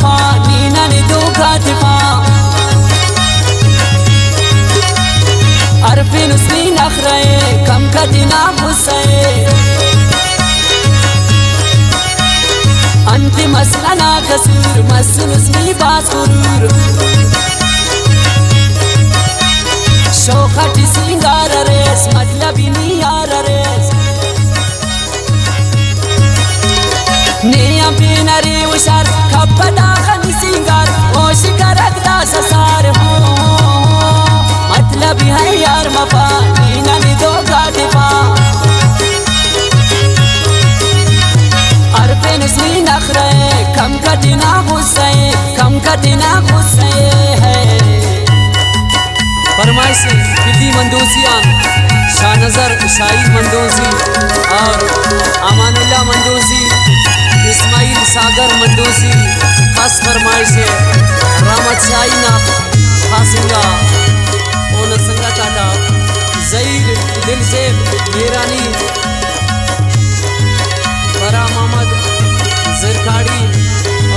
मफा नीना ने धोखा दिफा अरफिन उसनी नखरे कम कदिना गुस्से अंतिम असलना कसूर मसूल उसनी बासुरूर शोखटी सिंगार रेस मतलब यार रेस नियम बिनरी उशर खपदा खनी सिंगार ओ शिकरक दास सार हो मतलब है यार मफा नीना ने धोखा दिफा अरफिन उसनी नखरे कम कदिना गुस्से है फरमाइश फिदी मंदोसियान शाहनजर शाहिद मंदोसी और अमानुल्लाह मंदोसी इस्माइल सागर मंदोसी खास फरमाइश रामत शाहीना खासिंगा ओन संगा चाटा जहीर दिलसेब मीरानी फरा मोहम्मद ज़रकाड़ी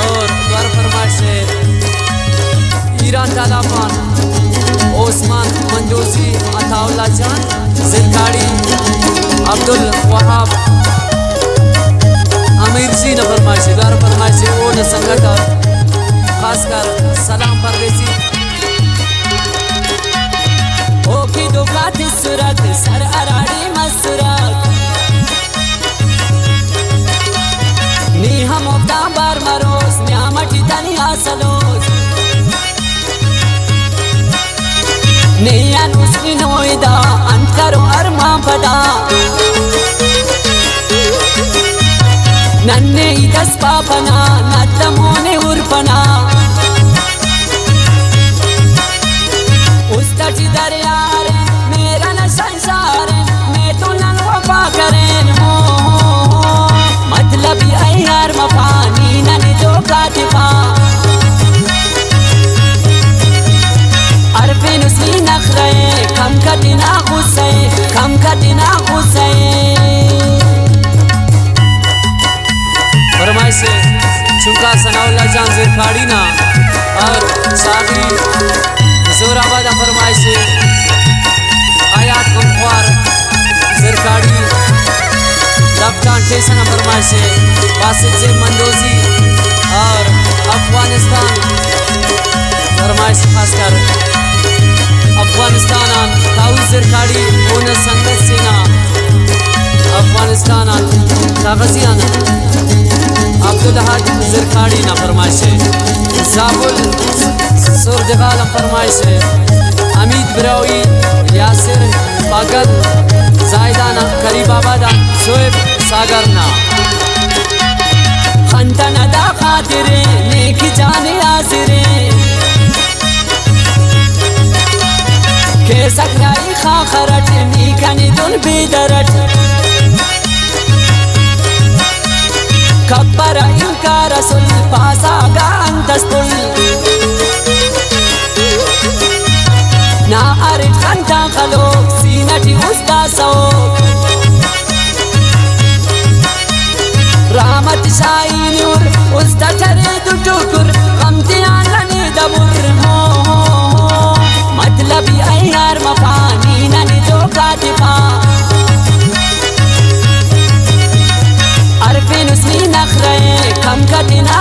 और द्वार फरमाइश ईरान तालाबान ओस्मान मंदोसी अताउल्ला जान ज़रकाड़ी अब्दुल वहाब अमीर सी न फरमाइश द्वार फरमाइश ओ न संगत खासकर सलाम परदेसी ओ की दुकाती सूरत सर अराड़ी मसूरत नी हम उक्ता बार मरोस न्यामटी तनिया सलोस नियन उसकी नोइदा अंतरो अरमा बदा नन्ने इदस पापना नतमोने उर्पना उस तटी दरिया रे मेरा न संसार मैं तो नन वफा करें हो मतलब यार मफा नीना ने धोखा दिफा अरफिन उसनी नखरे कम कदिना गुस्से फरमाइश चुका सनाउल्लाह जान ज़रकाड़ी ना और सागरी जोराबाद फरमाइश आयात कमख्वार ज़रकाड़ी लफ्टान टेसन फरमाइश बासित जे मंदोजी और अफगानिस्तान फरमाइश खासकर अफगानिस्तान ताऊ ज़रकाड़ी ओन संगत सेना अफगानिस्तान कागजियान अब्दुल हद ज़रकाड़ी ना फरमाइश जाबुल सुरजगाल फरमाइश अमीद बिरावी यासिर पागल जायदाना करीबाबादा शोएब सागर ना खंतन अदा खातिरे नेकी जाने आजिरे के सकराई खाखरट नीकनी दुन बेदरट कब्बर इनका रसूल पासागा अंतस्तुल ना अरिट खंता खलो सीनटी उसका सो रामत शाहीनूर उसका चरे दुटुकुर कमतियान लने दबुर हो मतलब यार मफा नीना ने धोखा दिफा अरफिन उसनी नखरे कम कदिना